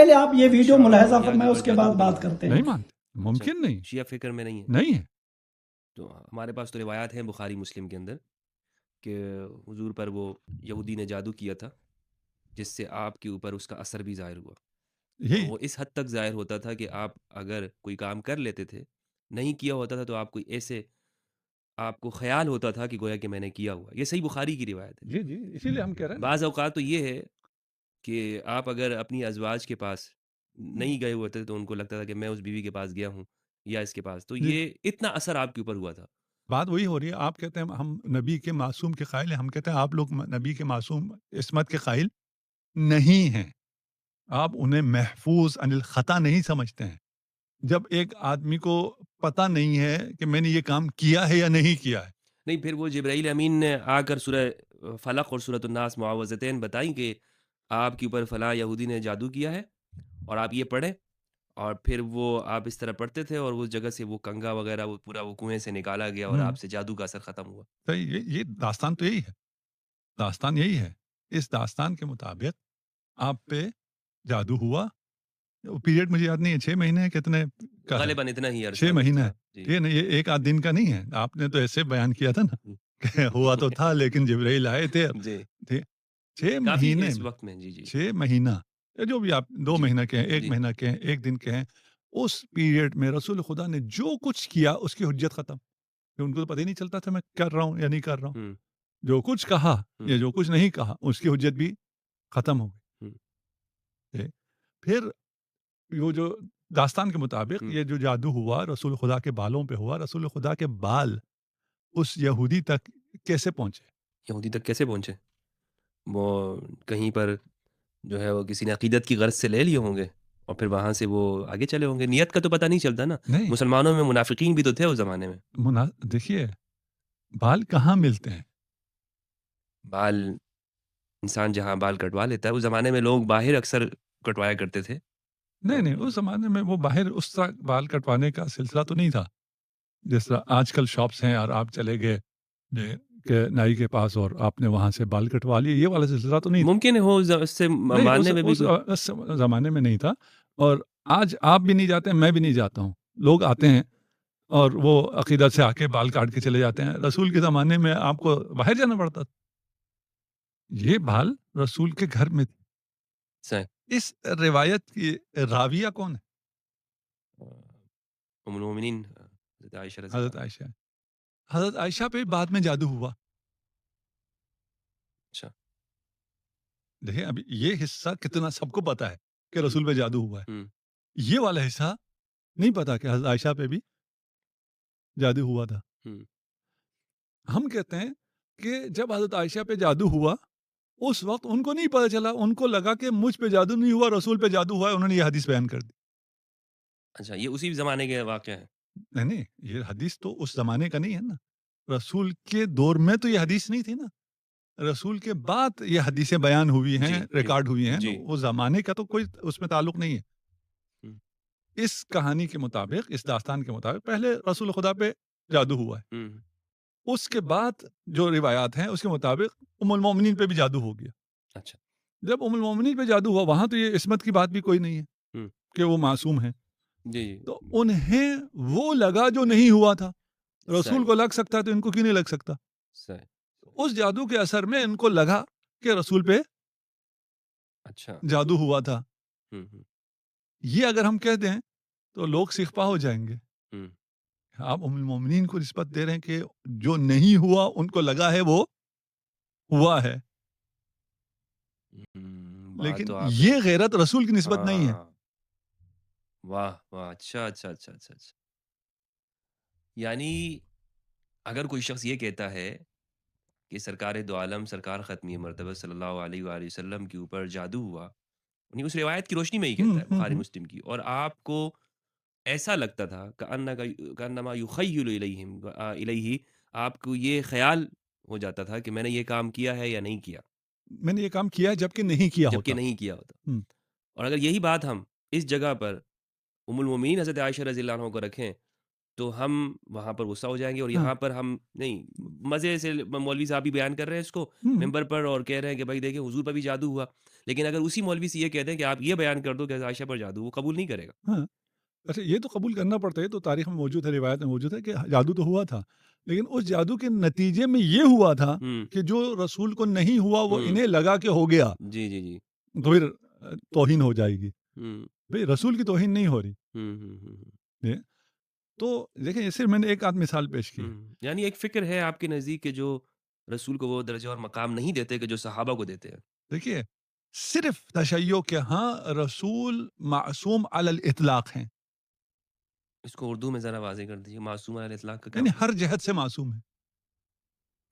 پہلے آپ یہ ویڈیو اچھا ملاحظہ اولیاء کے فرمائیں، اوپر اس کے جادو بعد بھی نہیں بات کرتے نہیں ہیں۔ مانتے، ممکن نہیں، شیعہ فکر میں نہیں ہے۔ نہیں ہے۔ تو ہمارے پاس تو روایات ہیں بخاری مسلم کے اندر کہ حضور پر وہ یہودی نے جادو کیا تھا، جس سے آپ کے اوپر اس کا اثر بھی ظاہر ہوا، اور یہی وہ اس حد تک ظاہر ہوتا تھا کہ آپ اگر کوئی کام کر لیتے تھے، نہیں کیا ہوتا تھا تو آپ کوئی ایسے آپ کو خیال ہوتا تھا کہ گویا کہ میں نے کیا ہوا۔ یہ صحیح بخاری کی روایت ہے۔ جی جی، اسی لیے ہم کہہ رہے ہیں نا۔ بعض اوقات تو یہ ہے کہ آپ اگر اپنی ازواج کے پاس نہیں گئے ہوتے تو ان کو لگتا تھا کہ میں اس بیوی کے پاس گیا ہوں یا اس کے پاس، تو جی، یہ اتنا اثر آپ کے اوپر ہوا تھا۔ بات وہی ہو رہی ہے، آپ کہتے ہیں ہم نبی کے معصوم کے قائل ہیں، ہم کہتے ہیں آپ لوگ نبی کے معصوم عصمت کے قائل نہیں ہیں، آپ انہیں محفوظ عن الخطا نہیں سمجھتے ہیں۔ جب ایک آدمی کو پتہ نہیں ہے کہ میں نے یہ کام کیا ہے یا نہیں کیا ہے، نہیں، پھر وہ جبرائیل امین نے آ کر سورہ فلق اور سورۃ الناس معوذتین بتائیں کہ آپ کے اوپر فلاں یہودی نے جادو کیا ہے اور آپ یہ پڑھیں، اور پھر وہ آپ اس طرح پڑھتے تھے اور اس جگہ سے وہ کنگا وغیرہ وہ پورا وہ کنویں سے نکالا گیا اور آپ سے جادو کا اثر ختم ہوا۔ صحیح، یہ داستان تو یہی ہے، داستان یہی ہے۔ اس داستان کے مطابق آپ پہ جادو ہوا، پیریڈ مجھے یاد نہیں ہے 6 مہینے ہے کتنے کا ہے، غالباً اتنا ہی عرصہ 6 مہینے تھا۔ ہے، جی یہ نہیں، یہ ایک آدھ دن کا نہیں ہے، آپ نے تو ایسے بیان کیا تھا نا کہ ہوا تو تھا لیکن جبرائیل آئے تھے، جی 6 کافی ہے مہینے اس میں، وقت میں۔ جی جی 6 مہینہ یا جو بھی آپ 2 جی مہینہ کہیں، 1 جی مہینہ کہیں، 1 دن کہیں، اس پیریڈ میں رسول خدا نے جو کچھ کیا اس کی حجت ختم، کہ ان کو تو پتہ ہی نہیں چلتا تھا میں کر رہا ہوں یا نہیں کر رہا ہوں، ہوں جو کچھ کہا یا جو کچھ نہیں کہا اس کی حجت بھی ختم ہو ہوں گئی۔ پھر وہ جو داستان کے مطابق ہوں یہ جو جادو ہوا رسول خدا کے بالوں پہ ہوا، رسول خدا کے بال اس یہودی تک کیسے پہنچے؟ یہودی تک کیسے پہنچے؟ وہ کہیں پر جو ہے وہ کسی نے عقیدت کی غرض سے لے لیے ہوں گے اور پھر وہاں سے وہ آگے چلے ہوں گے۔ نیت کا تو پتہ نہیں چلتا نا، نہیں، مسلمانوں میں منافقین بھی تو تھے اس زمانے میں۔ دیکھیے بال کہاں ملتے ہیں؟ بال انسان جہاں بال کٹوا لیتا ہے، اس زمانے میں لوگ باہر اکثر کٹوایا کرتے تھے۔ نہیں، اس زمانے میں وہ باہر اس طرح بال کٹوانے کا سلسلہ تو نہیں تھا جس طرح آج کل شاپس ہیں اور آپ چلے گئے کہ نائی کے پاس اور آپ نے وہاں سے بال کٹوا لیے، یہ والا سلسلہ تو نہیں تھا۔ ممکن ہو اس سے نہیں، ماننے میں بھی اس زمانے میں نہیں تھا، اور آج آپ بھی نہیں جاتے، میں بھی نہیں جاتا ہوں، لوگ آتے ہیں اور وہ عقیدت سے آ کے بال کاٹ کے چلے جاتے ہیں۔ رسول کے زمانے میں آپ کو باہر جانا پڑتا تھا، یہ بال رسول کے گھر میں تھے۔ صحیح۔ اس روایت کی راویہ کون ہے؟ ام المومنین حضرت عائشہ رضی حضرت اللہ عنہا۔ عائشہ۔ حضرت عائشہ پہ بعد میں جادو ہوا۔ اچھا دیکھیں ابھی یہ حصہ کتنا سب کو پتا ہے کہ رسول پہ جادو ہوا ہے، ہوں یہ والا حصہ نہیں پتا کہ حضرت عائشہ پہ بھی جادو ہوا تھا۔ ہوں ہم کہتے ہیں کہ جب حضرت عائشہ پہ جادو ہوا اس وقت ان کو نہیں پتا چلا، ان کو لگا کہ مجھ پہ جادو نہیں ہوا، رسول پہ جادو ہوا ہے، انہوں نے یہ حدیث بیان کر دی۔ اچھا، یہ اسی زمانے کے واقعہ ہیں۔ نہیں، یہ حدیث تو اس زمانے کا نہیں ہے نا، رسول کے دور میں تو یہ حدیث نہیں تھی نا، رسول کے بعد یہ حدیثیں بیان ہوئی ہیں، جی ریکارڈ ہوئی ہیں، جی تو وہ زمانے کا تو کوئی اس میں تعلق نہیں ہے۔ ہوں اس کہانی کے مطابق، اس داستان کے مطابق پہلے رسول خدا پہ جادو ہوا ہے، ہوں اس کے بعد جو روایات ہیں اس کے مطابق ام المومنین پہ بھی جادو ہو گیا۔ اچھا جب ام المومنین پہ جادو ہوا وہاں تو یہ عصمت کی بات بھی کوئی نہیں ہے ہوں کہ وہ معصوم ہیں، جی تو انہیں وہ لگا جو نہیں ہوا تھا، رسول صحیح کو لگ سکتا ہے تو ان کو کیوں نہیں لگ سکتا؟ صحیح۔ اس جادو کے اثر میں ان کو لگا کہ رسول پہ اچھا جادو ہوا تھا۔ ہوں ہوں یہ اگر ہم کہہ دیں تو لوگ سیخپا ہو جائیں گے۔ ہوں آپ ام المومنین کو نسبت دے رہے ہیں کہ جو نہیں ہوا ان کو لگا ہے وہ ہوا ہے، بات لیکن تو آپ یہ غیرت رسول کی نسبت نہیں ہے۔ ہاں، واہ واہ، اچھا اچھا اچھا اچھا اچھا۔ یعنی اگر کوئی شخص یہ کہتا ہے کہ سرکار دو عالم سرکار ختمی مرتبہ صلی اللہ علیہ وآلہ وسلم کے اوپر جادو ہوا، یعنی اس روایت کی روشنی میں ہی کہتا ہے بخاری مسلم کی، اور آپ کو ایسا لگتا تھا کأنما یخیل الیہ، آپ کو یہ خیال ہو جاتا تھا کہ میں نے یہ کام کیا ہے یا نہیں کیا، میں نے یہ کام کیا ہے جبکہ نہیں کیا جبکہ ہوتا۔ نہیں کیا ہوتا۔ ہم۔ اور اگر یہی بات ہم اس جگہ پر ام المومنین حضرت عائشہ رضی اللہ عنہ کو رکھیں تو ہم وہاں پر غصہ ہو جائیں گے، اور ہاں، یہاں پر ہم نہیں، مزے سے مولوی صاحب بھی بیان کر رہے ہیں اس کو ہوں، ممبر پر، اور کہہ رہے ہیں کہ بھائی دیکھیں حضور پر بھی جادو ہوا، لیکن اگر اسی مولوی سے یہ کہہ دیں کہ آپ یہ بیان کر دو کہ عائشہ پر جادو، وہ قبول نہیں کرے گا۔ ہاں۔ اچھا یہ تو قبول کرنا پڑتا ہے، یہ تو تاریخ میں موجود ہے، روایت میں موجود ہے کہ جادو تو ہوا تھا، لیکن اس جادو کے نتیجے میں یہ ہوا تھا ہوں، کہ جو رسول کو نہیں ہوا وہ ہوں، انہیں لگا کہ ہو گیا، جی، جی، جی، تو پھر توہین ہو جائے گی۔ ہوں، بھئی رسول کی توہین نہیں ہو رہی۔ ہوں، ہوں، ہوں، یہ تو دیکھیں یہ صرف میں نے ایک آدھ مثال پیش کی ہے۔ یعنی ایک فکر ہے آپ کے نزدیک کہ جو رسول کو وہ درجہ اور مقام نہیں دیتے کہ جو صحابہ کو دیتے ہیں۔ دیکھیے صرف تشیع کے ہاں رسول معصوم علی الاطلاق ہیں، اس کو اردو میں ذرا واضح کر دیجیے، معصوم علی الاطلاق کا کیا یعنی مطلب؟ ہر جہت سے معصوم ہیں۔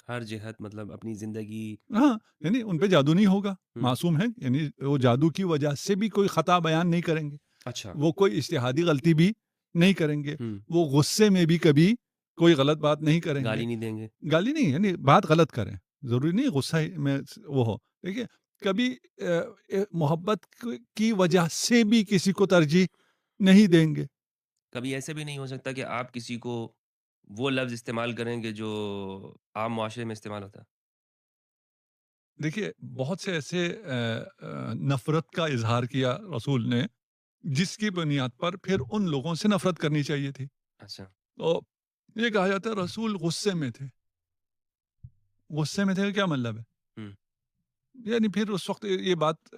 ہر جہت مطلب اپنی زندگی؟ ہاں، یعنی ان پہ جادو نہیں ہوگا، ہوں، معصوم ہیں، یعنی وہ جادو کی وجہ سے بھی کوئی خطا بیان نہیں کریں گے، اچھا، وہ کوئی اجتہادی غلطی بھی نہیں کریں گے، ہوں، وہ غصے میں بھی کبھی کوئی غلط بات نہیں کریں گے، گالی نہیں دیں گے؟ گالی نہیں یعنی بات غلط کریں، ضروری نہیں غصہ میں وہ ہو، دیکھیے کبھی محبت کی وجہ سے بھی کسی کو ترجیح نہیں دیں گے۔ کبھی ایسے بھی نہیں ہو سکتا کہ آپ کسی کو وہ لفظ استعمال کریں گے جو عام معاشرے میں استعمال ہوتا ہے؟ دیکھیے بہت سے ایسے نفرت کا اظہار کیا رسول نے جس کی بنیاد پر پھر ان لوگوں سے نفرت کرنی چاہیے تھی، اچھا، تو یہ کہا جاتا ہے رسول غصے میں تھے، غصے میں تھے کا کیا مطلب ہے؟ ہوں، یعنی پھر اس وقت یہ بات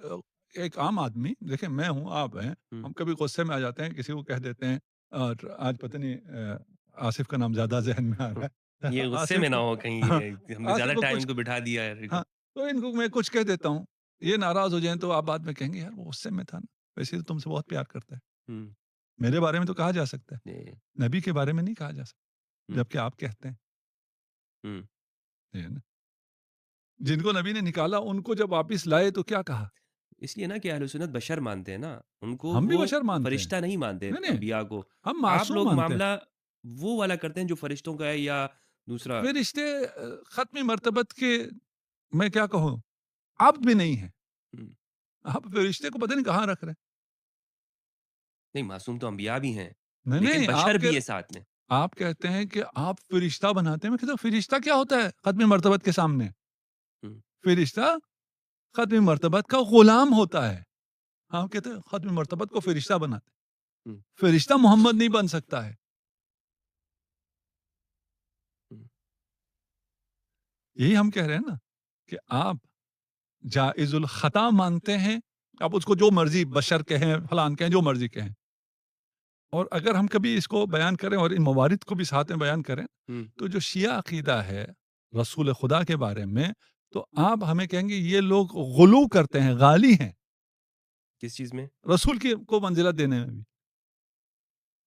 ایک عام آدمی دیکھیں میں ہوں آپ ہیں، ہوں، ہم کبھی غصے میں آ جاتے ہیں کسی کو کہہ دیتے ہیں اور آج پتہ نہیں آصف کا نام زیادہ ذہن میں آ ہوں، رہا ہے یہ غصے آصف میں نہ کو ہو کہیں ہاں ہم نے آصف زیادہ کو ٹائم کچھ ان کو بٹھا دیا ہے ہاں تو ان کو میں کچھ کہہ دیتا ہوں یہ ناراض ہو جائیں تو آپ بعد میں کہیں گے یار وہ غصے میں تھا نا ویسے تو تم سے بہت پیار کرتا ہے ہوں، میرے بارے میں تو کہا جا سکتا جی، ہے نبی کے بارے میں نہیں کہا جا سکتا ہوں، جبکہ آپ کہتے ہیں ہوں۔ یہ ہے نا جن کو نبی نے نکالا ان کو جب واپس لائے تو کیا کہا اس لیے نا کہ اہل سنت بشر مانتے ہیں نا، ان کو ہم بھی وہ بشر مانتے ہیں فرشتہ نہیں مانتے نہیں نہیں انبیاء کو۔ ہم آپ معصوم لوگ مانتے ہیں معاملہ وہ والا کرتے ہیں جو فرشتوں کا ہے یا دوسرا؟ فرشتے ختمی مرتبت کے میں کیا کہوں آپ بھی نہیں ہیں ہوں، آپ فرشتے کو پتہ نہیں کہاں رکھ رہے ہیں نہیں معصوم تو انبیاء بھی ہیں، نہیں لیکن نہیں بشر بھی ہے ساتھ میں۔ آپ کہتے ہیں کہ آپ فرشتہ بناتے ہیں میں کہتا ہوں فرشتہ کیا ہوتا ہے ختمی مرتبت کے سامنے ہوں، فرشتہ ختمی مرتبت کا غلام ہوتا ہے ہم کہتے ہیں ختمی مرتبت کو فرشتہ بناتے ہوں، فرشتہ محمد نہیں بن سکتا ہے ہوں، یہی ہم کہہ رہے ہیں نا کہ آپ جائز الخطا مانتے ہیں آپ اس کو جو مرضی بشر کہیں فلان کہیں جو مرضی کہیں اور اگر ہم کبھی اس کو بیان کریں اور ان موارد کو بھی ساتھ میں بیان کریں ہوں، تو جو شیعہ عقیدہ ہے رسول خدا کے بارے میں تو آپ ہمیں کہیں گے یہ لوگ غلو کرتے ہیں غالی ہیں کس چیز میں؟ رسول کی کو منزلت دینے میں بھی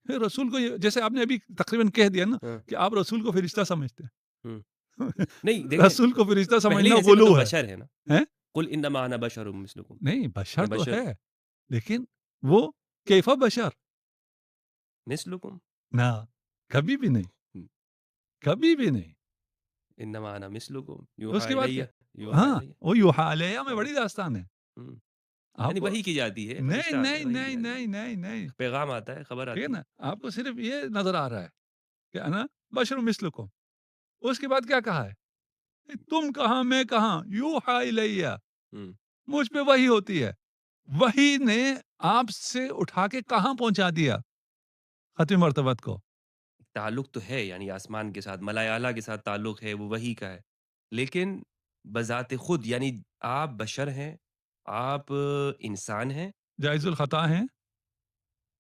پھر رسول کو جیسے آپ نے ابھی تقریباً کہہ دیا نا ہاں، کہ آپ رسول کو فرشتہ سمجھتے ہوں، ہیں نہیں دیکھیں، رسول کو فرشتہ پہلے سمجھنا ہی ایسے میں تو غلو ہے بشر ہے نا، ہیں قل انما انا بشر مثلکم، نہیں بشر میں تو بشر ہے لیکن وہ کیفا بشر مثلکم، نہ کبھی بھی نہیں ہوں، کبھی بھی نہیں انما انا مثلکم اس یوحى کے بعد کیا یوحى ہاں الی، وہ یوحا علیہ میں ہاں، بڑی داستان ہے ہوں، یعنی آپ وحی کی جاتی ہے، نہیں فرشتہ آتے ہیں، نہیں وحی کی نہیں جاتی نہیں نہیں نہیں ہے، پیغام آتا ہے، خبر ٹھیک ہے آتی ہے۔ نا آپ کو صرف یہ نظر آ رہا ہے کہ انا بشر مثلکم اس کے بعد کیا کہا ہے تم کہاں میں کہاں یوحا الیہ ہوں، مجھ پہ وہی ہوتی ہے وہی نے آپ سے اٹھا کے کہاں پہنچا دیا ختم مرتبت کو تعلق تو ہے یعنی آسمان کے ساتھ، ملائے اعلیٰ کے ساتھ تعلق ہے، وہ وحی کا ہے، لیکن بذات خود یعنی آپ بشر ہیں، آپ انسان ہیں، جائز الخطا ہیں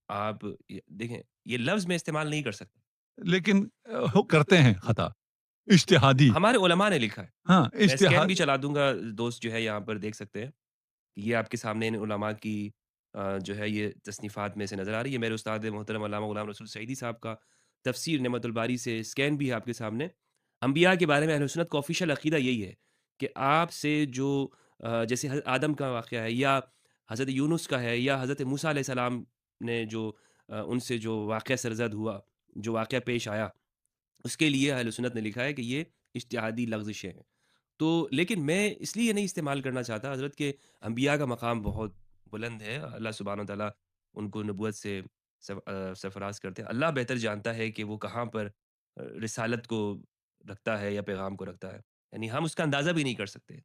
آپ دیکھیں یہ لفظ میں استعمال نہیں کر سکتا، لیکن کرتے ہیں خطا اجتہادی ہمارے علماء نے لکھا ہے، ہاں میں اسکین بھی اجتہاد چلا دوں گا، دوست جو ہے یہاں پر دیکھ سکتے ہیں، کہ یہ آپ کے سامنے ان علماء کی جو ہے یہ تصنیفات میں سے نظر آ رہی ہے، میرے استاد محترم علامہ غلام رسول سعیدی صاحب کا تفسیر نعمت الباری سے اسکین بھی ہے آپ کے سامنے۔ انبیاء کے بارے میں اہل سنت کا آفیشیل عقیدہ یہی ہے کہ آپ سے جو جیسے حضرت آدم کا واقعہ ہے یا حضرت یونس کا ہے یا حضرت موسیٰ علیہ السلام نے جو ان سے جو واقعہ سرزد ہوا، جو واقعہ پیش آیا، اس کے لیے اہل سنت نے لکھا ہے کہ یہ اجتہادی لغزشیں ہیں۔ تو لیکن میں اس لیے نہیں استعمال کرنا چاہتا حضرت کہ انبیاء کا مقام بہت بلند ہے، اللہ سبحانہ و تعالیٰ ان کو نبوت سے سرفراز کرتے ہیں. اللہ بہتر جانتا ہے کہ وہ کہاں پر رسالت کو رکھتا ہے یا پیغام کو رکھتا ہے. یعنی ہم اس کا اندازہ بھی نہیں کر سکتے.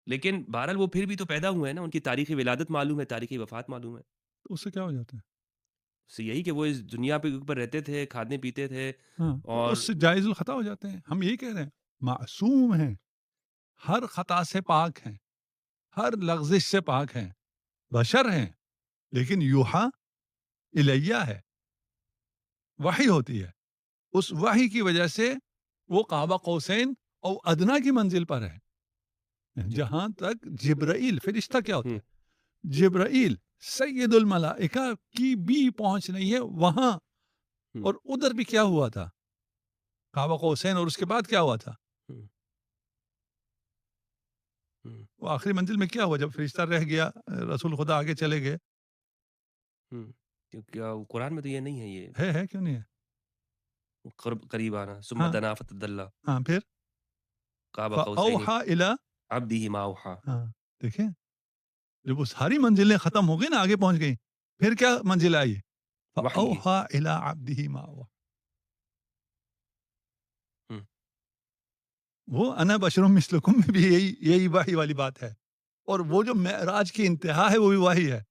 لیکن بہرحال وہ پھر بھی تو پیدا ہوئے ہیں نا، ان کی تاریخ ولادت معلوم ہے، تاریخ وفات معلوم ہے. تو اس سے کیا ہو جاتا ہے؟ اس سے یہی کہ وہ اس دنیا پہ اوپر رہتے تھے، کھاتے پیتے تھے ہاں، تو اور اس سے جائز الخطا ہو جاتے ہیں. ہم یہی کہہ رہے ہیں معصوم ہیں، ہر خطا سے پاک ہیں، ہر لغزش سے پاک ہیں، بشر ہیں، لیکن یوحا الیہ ہے، وحی ہوتی ہے. اس وحی کی وجہ سے وہ قاب قوسین اور ادنا کی منزل پر ہے. جی. جہاں تک جبرائیل فرشتہ کیا ہوتا ہم، ہے؟ جبرائیل سید الملائکہ کی بھی پہنچ نہیں ہے وہاں. ہم، اور ادھر بھی کیا ہوا تھا؟ قاب قوسین. اور اس کے بعد کیا ہوا تھا؟ ہم، ہم، وہ آخری منزل میں کیا ہوا جب فرشتہ رہ گیا، رسول خدا آگے چلے گئے؟ ہم. کیونکہ قرآن میں تو یہ نہیں ہے، یہ ہے کیوں نہیں ہے؟ قریب آنا ثم ہاں دنا فتدلی ہاں پھر قاب قوسین فاوحا الی. عبدہ ما اوحی. ہاں دیکھیں، جب وہ ساری منزلیں ختم ہو گئی نا، آگے پہنچ گئی، پھر کیا منزل آئی؟ وحی. فاوحا الی عبدہ ما اوحی. ہم، وہ انا بشرم مثلکم میں بھی یہی وحی والی بات ہے. اور وہ جو معراج کی انتہا ہے وہ بھی وحی ہے.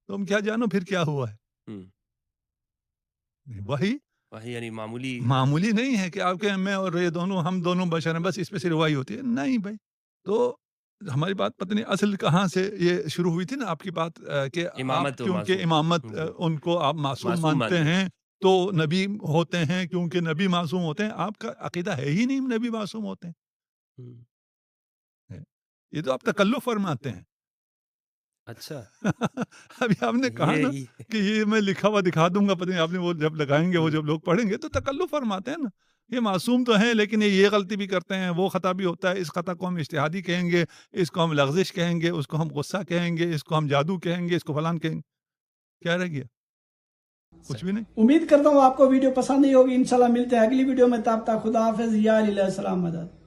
تم کیا جانو پھر کیا ہوا ہے؟ ہم. وحی وحی یعنی معمولی معمولی نہیں ہے کہ آپ کے میں اور یہ دونوں، ہم دونوں بشر ہیں، بس اس پہ صرف وحی ہوتی ہے. نہیں بھائی. تو ہماری بات پتہ نہیں اصل کہاں سے یہ شروع ہوئی تھی نا آپ کی بات، کہ آپ امامت و کیونکہ معصوم. امامت جی. ان کو آپ معصوم معصوم مانتے مانتے ہیں. ہیں تو نبی ہوتے ہیں، کیونکہ نبی معصوم ہوتے ہیں. آپ کا عقیدہ ہے ہی نہیں نبی معصوم ہوتے ہم. ہیں. یہ تو آپ تکلف فرماتے ہیں. اچھا. ابھی آپ نے کہا نا یہ کہ یہ میں لکھا ہوا دکھا دوں گا، پتہ نہیں آپ نے وہ جب لگائیں گے، وہ ہم، جب لوگ پڑھیں گے تو تکلف فرماتے ہیں نا. یہ معصوم تو ہیں لیکن یہ غلطی بھی کرتے ہیں، وہ خطا بھی ہوتا ہے. اس خطا کو ہم اجتہادی کہیں گے، اس کو ہم لغزش کہیں گے، اس کو ہم غصہ کہیں گے، اس کو ہم جادو کہیں گے، اس کو فلان کہیں گے. کیا رہ گیا؟ کچھ بھی نہیں. امید کرتا ہوں آپ کو ویڈیو پسند نہیں ہوگی. انشاءاللہ ملتے ہیں اگلی ویڈیو میں. تب تک خدا حافظ. یا علیہ السلام مدد.